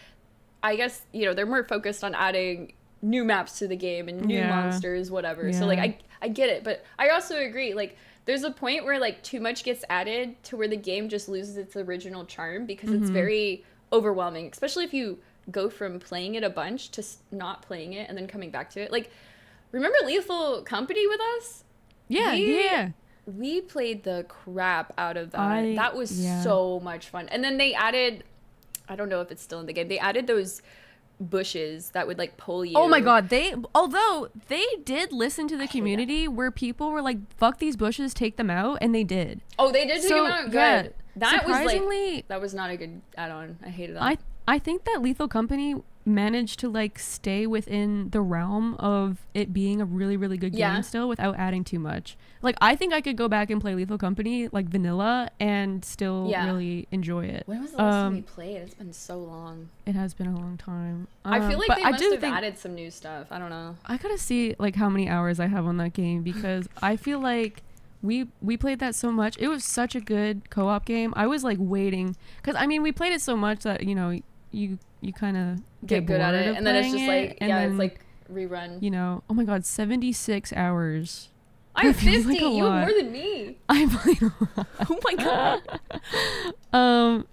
I guess, they're more focused on adding new maps to the game and new monsters, whatever. So like I get it, but I also agree, like, there's a point where like too much gets added to where the game just loses its original charm, because it's very overwhelming, especially if you go from playing it a bunch to not playing it and then coming back to it. Like, remember Lethal Company with us? We played the crap out of that. That was so much fun. And then they added, I don't know if it's still in the game, they added those bushes that would like pull you. Oh my god, although they did listen to the community where people were like, fuck these bushes, take them out, and they did. Oh, they did take them out? Good. Yeah, That surprisingly, was like, that was not a good add-on. I hated that. I think that Lethal Company managed to like stay within the realm of it being a really, really good game still without adding too much. Like, I think I could go back and play Lethal Company like vanilla and still really enjoy it. When was the last time we played? It's been so long. It has been a long time. I feel like they must have added some new stuff. I don't know. I gotta see like how many hours I have on that game, because I feel like we played that so much. It was such a good co-op game. I was like waiting, because I mean, we played it so much that you kind of get good at it, and then it's just like then, it's like rerun. Oh my god, 76 hours. I'm 50. You have more than me. I played a lot. Oh my god.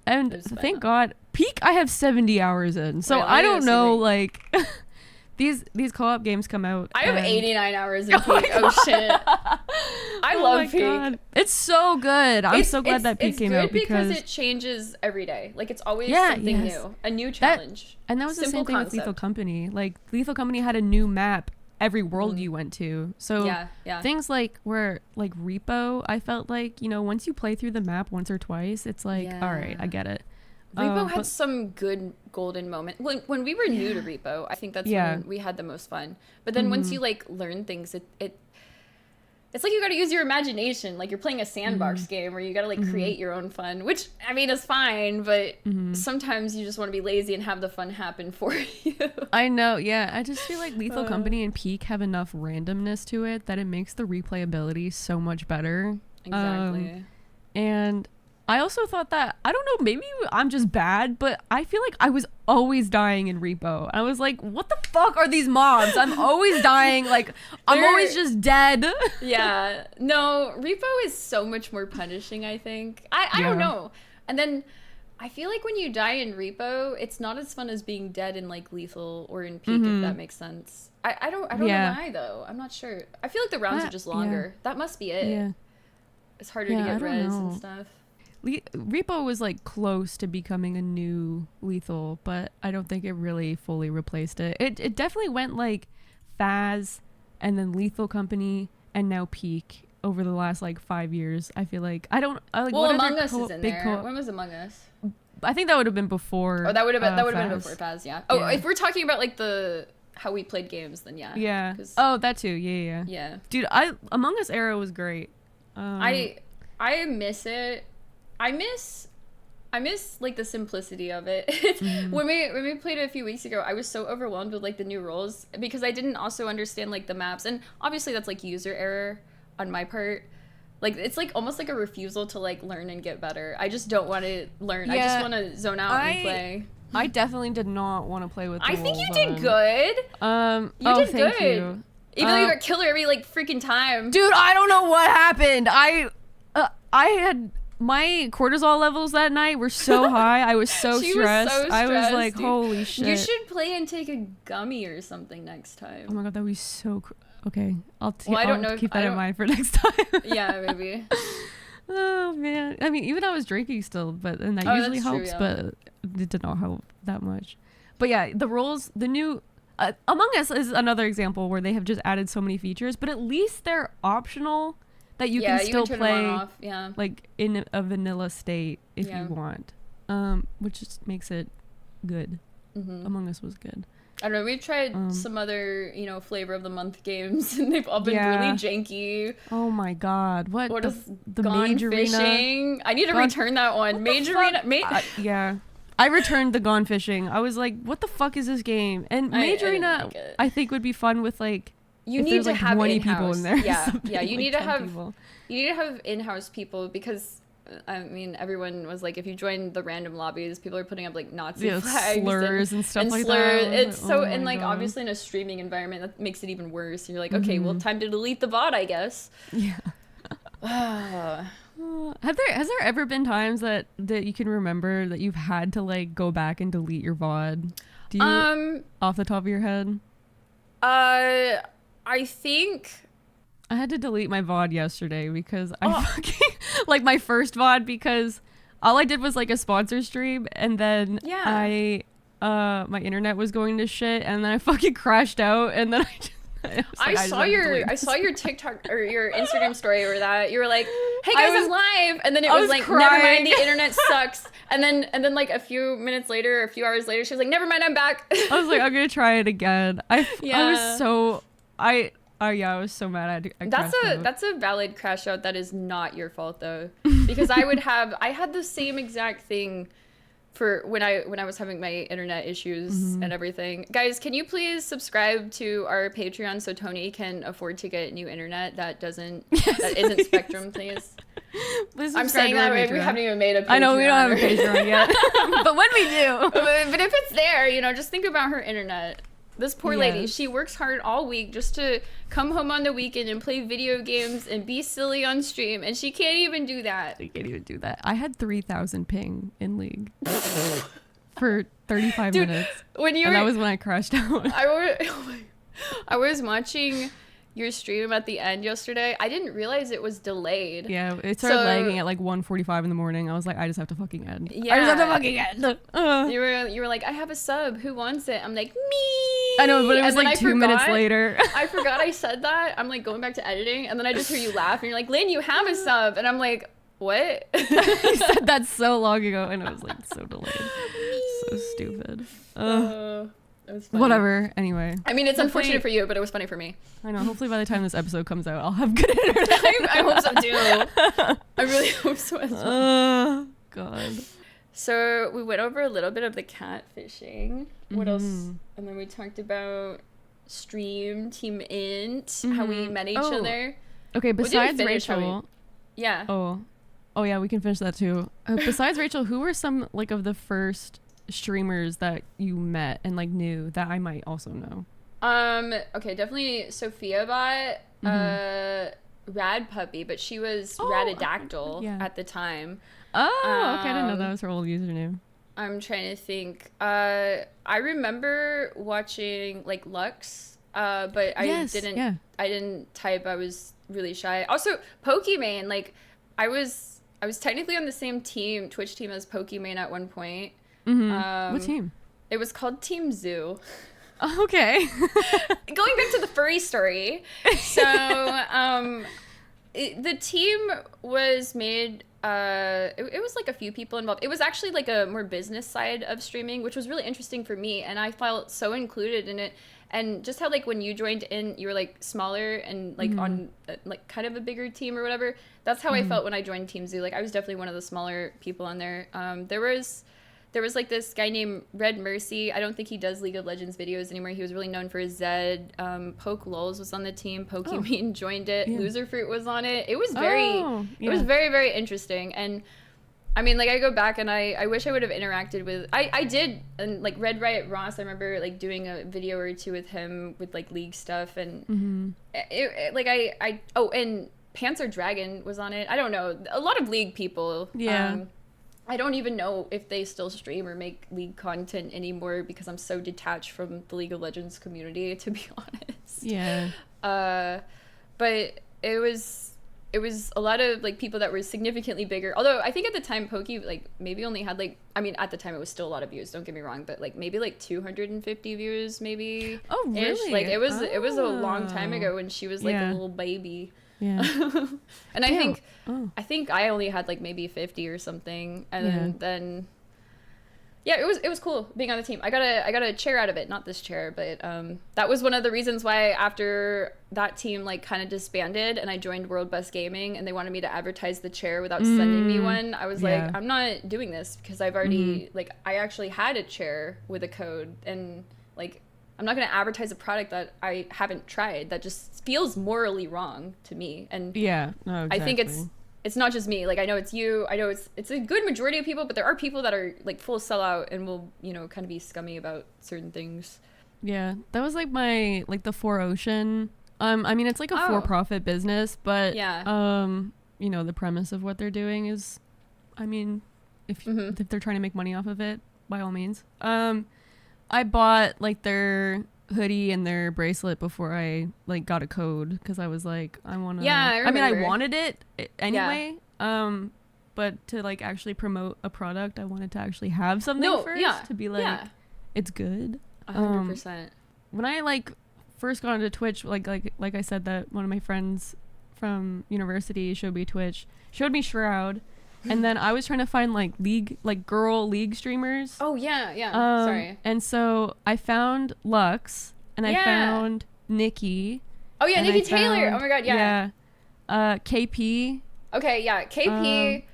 And thank God, Peak I have 70 hours in. So I don't know, like, these co-op games come out. I have 89 hours in Peak. Oh shit. I love Peak. God. It's so good. I'm so glad that Peak came out, because it changes every day. Like, it's always something new, a new challenge. And that was the same thing with Lethal Company. Like, Lethal Company had a new map every world you went to. So things like where like Repo, I felt like, once you play through the map once or twice, it's like, all right, I get it. Repo had some good golden moments. When we were new to Repo, I think that's when we had the most fun. But then once you like learn things, it's like you got to use your imagination. Like, you're playing a sandbox game where you got to like create your own fun, which I mean is fine, but sometimes you just want to be lazy and have the fun happen for you. I know, yeah. I just feel like Lethal Company and Peak have enough randomness to it that it makes the replayability so much better. Exactly. And I also thought that, I don't know, maybe I'm just bad, but I feel like I was always dying in Repo. I was like, what the fuck are these mobs? I'm always dying. Like, I'm always just dead. Yeah. No, Repo is so much more punishing, I think. I don't know. And then I feel like when you die in Repo, it's not as fun as being dead in like Lethal or in Peak, if that makes sense. I don't know why, though. I'm not sure. I feel like the rounds are just longer. That must be it. Yeah. It's harder to get res and stuff. Repo was like close to becoming a new Lethal, but I don't think it really fully replaced it. It definitely went like Faz and then Lethal Company and now Peak over the last like 5 years. I feel like well, Among Us is in there. When was Among Us? I think that would have been before. Oh, that would have been before Faz. Yeah. Oh, if we're talking about like how we played games, then yeah. Yeah. Oh, that too. Yeah. Yeah. Dude, Among Us era was great. I miss it. I miss like the simplicity of it. When we played it a few weeks ago, I was so overwhelmed with like the new roles, because I didn't also understand like the maps, and obviously that's like user error on my part. Like it's like almost like a refusal to like learn and get better. I just don't want to learn. I just want to zone out and play. I definitely did not want to play with the I think you wolves did good. You did thank good. you. Even though you got killer every like freaking time. Dude, I don't know what happened. I had my cortisol levels that night were so high. I was so stressed. I was like, dude. Holy shit. You should play and take a gummy or something next time. Oh my god, that would be so okay. I'll I don't know keep that in mind for next time. Yeah, maybe. Oh man. I mean, even I was drinking still, and that usually helps, but it did not help that much. But yeah, the rules, the new Among Us is another example where they have just added so many features, but at least they're optional that you can still play like in a vanilla state if you want, which just makes it good. Among Us was good. I don't know, we've tried some other, flavor of the month games, and they've all been really janky. Oh my god, what is the Gone Mage Fishing? I need to return that one. Mage Arena. Yeah. I returned the Gone Fishing. I was like, what the fuck is this game? And Mage Arena, I think would be fun with like, you need to like have 20 in-house people in there. Yeah, you like need to have people. You need to have in-house people, because I mean, everyone was like, if you join the random lobbies, people are putting up like Nazi flags slurs and stuff like that. It's so, and like obviously in a streaming environment, that makes it even worse. And you're like, okay, well, time to delete the bot, I guess. Yeah. Has there ever been times that you can remember that you've had to like go back and delete your VOD? Do you off the top of your head? I think I had to delete my VOD yesterday because I fucking like my first VOD, because all I did was like a sponsor stream, and then my internet was going to shit, and then I fucking crashed out, and then I saw your TikTok or your Instagram story, or that you were like, hey guys, I'm live, and then it was like, crying. never mind, the internet sucks, and then like a few hours later, she was like, never mind, I'm back. I was like, I'm gonna try it again. I was so mad. That's a valid crash out. That is not your fault though, because I had the same exact thing for when I was having my internet issues and everything. Guys, can you please subscribe to our Patreon so Tony can afford to get new internet that isn't Spectrum, please? I'm saying that we haven't even made a Patreon. I know we don't have a Patreon yet, but when we do, but if it's there, just think about her internet. This poor lady, she works hard all week just to come home on the weekend and play video games and be silly on stream, and she can't even do that. I had 3,000 ping in League for 35 minutes. And that was when I crashed out. I was watching your stream at the end yesterday. I didn't realize it was delayed. Yeah, it started lagging at like 1:45 in the morning. I was like, I just have to fucking end. Yeah. I just have to fucking end. You were like, I have a sub. Who wants it? I'm like, me. I know, but it was like 2 minutes later. I forgot I said that. I'm like going back to editing, and then I just hear you laugh, and you're like, Lynn, you have a sub. And I'm like, what? You said that so long ago, and it was like so delayed. So stupid. It was funny. Whatever. Anyway. I mean, it's unfortunate for you, but it was funny for me. I know. Hopefully by the time this episode comes out, I'll have good internet. I hope so too. I really hope so as well. God. So we went over a little bit of the catfishing. What else? And then we talked about stream, Team Int, how we met each other. Okay, besides Rachel. Yeah. Oh yeah, we can finish that too. Besides Rachel, who were some like of the first streamers that you met and like knew that I might also know? Okay, definitely Sophia Bot, Rad Puppy, but she was Radadactyl at the time. Okay, I didn't know that was her old username. I'm trying to think. I remember watching like Lux, but I didn't type. I was really shy. Also, Pokimane, like I was technically on the same Twitch team as Pokimane at one point. What team? It was called Team Zoo. Okay. Going back to the furry story. So, the team was made, it was like a few people involved. It was actually like a more business side of streaming, which was really interesting for me. And I felt so included in it. And just how like when you joined in, you were like smaller and like on like kind of a bigger team or whatever. That's how I felt when I joined Team Zoo. Like I was definitely one of the smaller people on there. there was like this guy named Red Mercy. I don't think he does League of Legends videos anymore. He was really known for his Zed. Poke Lulz was on the team. Pokemon joined it. Yeah. Loser Fruit was on it. It was very, yeah. it was very, very interesting. And I mean, like, I go back and I wish I would have interacted with, I did, and like Red Riot Ross, I remember like doing a video or two with him with like League stuff, and and Panzer Dragon was on it. I don't know, a lot of League people. Yeah. I don't even know if they still stream or make League content anymore because I'm so detached from the League of Legends community, to be honest. Yeah. But it was a lot of like people that were significantly bigger. Although I think at the time Pokey like maybe only had like, I mean at the time it was still a lot of views, don't get me wrong, but like maybe like 250 views maybe. Oh really? Like it was a long time ago when she was like a little baby. Yeah. And I think I only had like maybe 50 or something, and then yeah, it was cool being on the team. I got a chair out of it, not this chair, but that was one of the reasons why after that team like kind of disbanded and I joined World Best Gaming and they wanted me to advertise the chair without sending me one. I was like, I'm not doing this because I've already like I actually had a chair with a code, and like I'm not going to advertise a product that I haven't tried. That just feels morally wrong to me. And yeah, no, exactly. I think it's not just me. Like, I know it's you. I know it's a good majority of people, but there are people that are like full sellout and will, you know, kind of be scummy about certain things. Yeah, that was like my like the 4Ocean. I mean, it's like a for-profit business, but you know, the premise of what they're doing is, I mean, if they're trying to make money off of it, by all means. I bought like their hoodie and their bracelet before I like got a code because I was like, I want to. Yeah, I mean, I wanted it anyway. Yeah. But to like actually promote a product, I wanted to actually have something first to be like, it's good. 100%. When I like first got into Twitch, like I said, that one of my friends from university showed me Shroud. And then I was trying to find like girl League streamers. Oh yeah. Sorry. And so I found Lux and I found Nikki. Oh yeah, Nikki Taylor. Oh my god, yeah. KP. Okay, yeah, KP.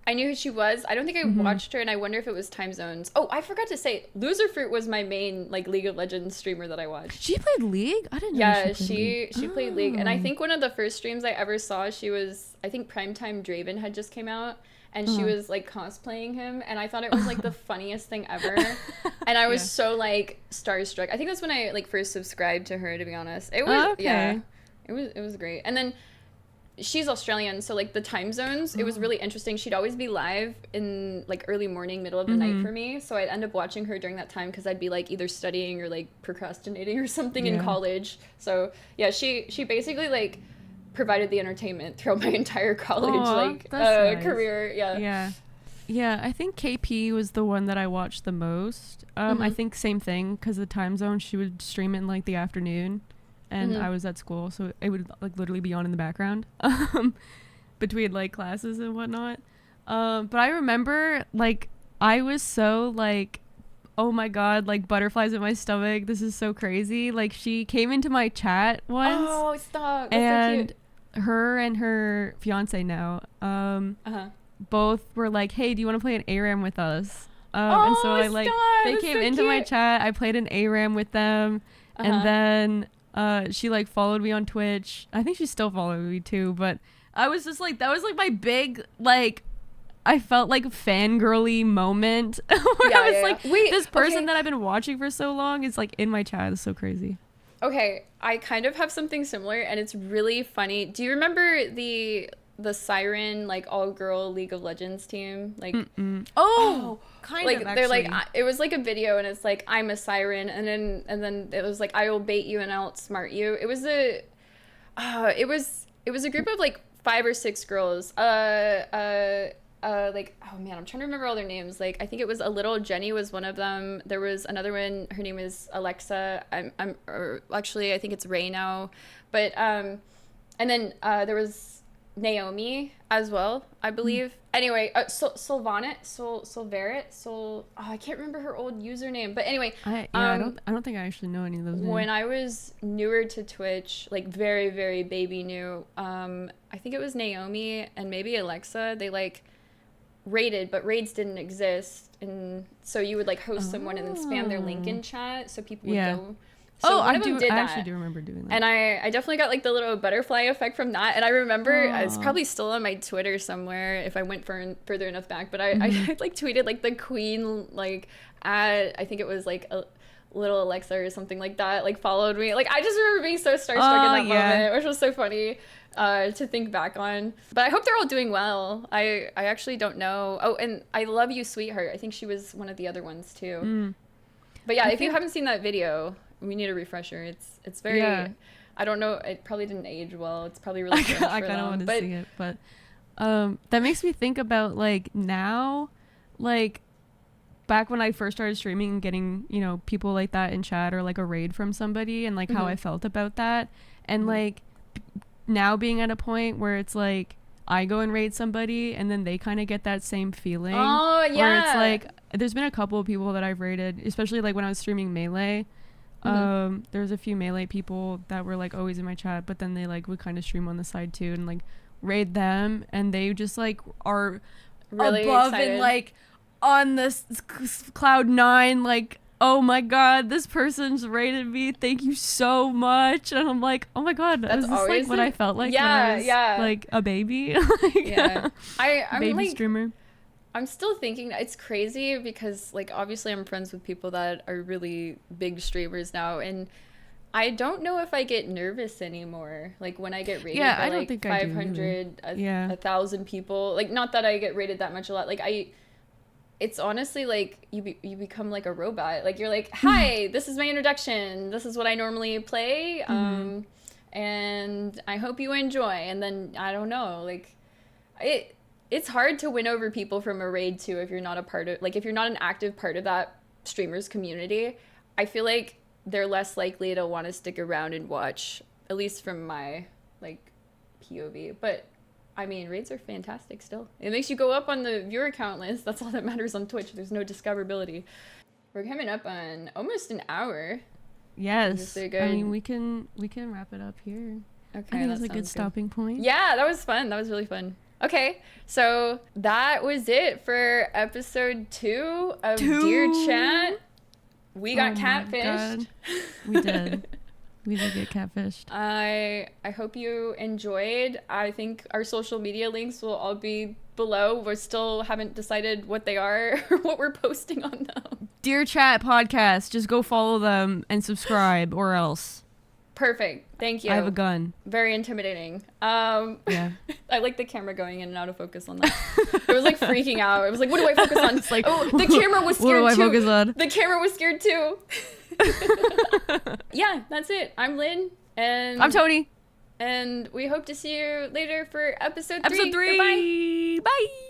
I knew who she was. I don't think I watched her, and I wonder if it was time zones. Oh, I forgot to say, Loser Fruit was my main like League of Legends streamer that I watched. She played League? I didn't know. Yeah, she played League, and I think one of the first streams I ever saw, I think Primetime Draven had just came out, and she was like cosplaying him, and I thought it was like the funniest thing ever, and I was so like starstruck. I think that's when I like first subscribed to her, to be honest. It was it was great, and then. She's Australian, so like the time zones, it was really interesting. She'd always be live in like early morning, middle of the night for me. So I'd end up watching her during that time because I'd be like either studying or like procrastinating or something in college. So yeah, she basically like provided the entertainment throughout my entire college nice. Career. Yeah. I think KP was the one that I watched the most. I think same thing because the time zone, she would stream in like the afternoon. And I was at school, so it would like literally be on in the background between like classes and whatnot. But I remember like I was so like, oh my god, like butterflies in my stomach. This is so crazy. Like she came into my chat once. Oh, stop! That's and so cute. Her and her fiance now, both were like, hey, do you want to play an ARAM with us? And so I like they came into my chat. I played an ARAM with them, and then. She like followed me on Twitch. I think she still followed me too, but I was just like, that was like my big like I felt like fangirly moment where I was like, wait, this person that I've been watching for so long is like in my chat. It's so crazy. Okay, I kind of have something similar, and it's really funny. Do you remember the Siren like all girl League of Legends team? Like kind like, of actually. They're like it was like a video, and it's like I'm a siren, and then it was like I will bait you and I'll outsmart you. It was a group of like 5 or 6 girls. Like, oh man, I'm trying to remember all their names. Like I think it was a little Jenny was one of them. There was another one. Her name is Alexa. Actually I think it's Ray now. But and then there was Naomi as well, I believe. Anyway, Sylvanet, I can't remember her old username, but anyway, I don't think I actually know any of those names. When I was newer to Twitch, like very very baby new, I think it was Naomi and maybe Alexa. They like raided, but raids didn't exist, and so you would like host someone and then spam their link in chat so people would go. So I actually do remember doing that. And I definitely got like the little butterfly effect from that. And I remember it's probably still on my Twitter somewhere if I went further enough back. But I like tweeted like the queen like at, I think it was like a little Alexa or something like that, like followed me. Like I just remember being so starstruck in that moment, which was so funny to think back on. But I hope they're all doing well. I actually don't know. Oh, and I Love You Sweetheart. I think she was one of the other ones too. But yeah, if you haven't seen that video, we need a refresher. It's very I don't know, it probably didn't age well. It's probably really cringe I kind of want to see it, but that makes me think about like now, like back when I first started streaming and getting, you know, people like that in chat or like a raid from somebody and like how I felt about that, and like now being at a point where it's like I go and raid somebody and then they kind of get that same feeling. Oh yeah. Where it's like there's been a couple of people that I've raided, especially like when I was streaming Melee. There's a few Melee people that were like always in my chat, but then they like would kind of stream on the side too and like raid them, and they just like are really above excited. And like on this cloud 9, like, oh my god, this person's raided me, thank you so much. And I'm like, oh my god, that's this like what I felt like when I was like a baby. Like, I'm baby like, streamer. I'm still thinking it's crazy because like obviously I'm friends with people that are really big streamers now, and I don't know if I get nervous anymore. Like when I get rated by like 500, 1,000 people. Like not that I get rated that much a lot. Like it's honestly like you become like a robot. Like you're like, hi, this is my introduction. This is what I normally play. And I hope you enjoy. And then I don't know, like it's hard to win over people from a raid too if you're not a part of, like if you're not an active part of that streamers community. I feel like they're less likely to want to stick around and watch, at least from my like POV. But I mean, raids are fantastic still. It makes you go up on the viewer count list. That's all that matters on Twitch. There's no discoverability. We're coming up on almost an hour. Yes. I mean, we can wrap it up here. Okay, I think that's a good stopping point. Yeah, that was fun. That was really fun. Okay, so that was it for episode 2 of Dear Chat. We got catfished. We did. We did get catfished. I hope you enjoyed. I think our social media links will all be below. We still haven't decided what they are or what we're posting on them. Dear Chat podcast. Just go follow them and subscribe or else. Perfect. Thank you. I have a gun. Very intimidating. Yeah. I like the camera going in and out of focus on that. It was like freaking out. It was like, what do I focus on? It's like, oh, the camera was scared too. What do I focus on? The camera was scared too. Yeah, that's it. I'm Lynn. And I'm Tony. And we hope to see you later for episode 3. Episode 3. Goodbye. Bye.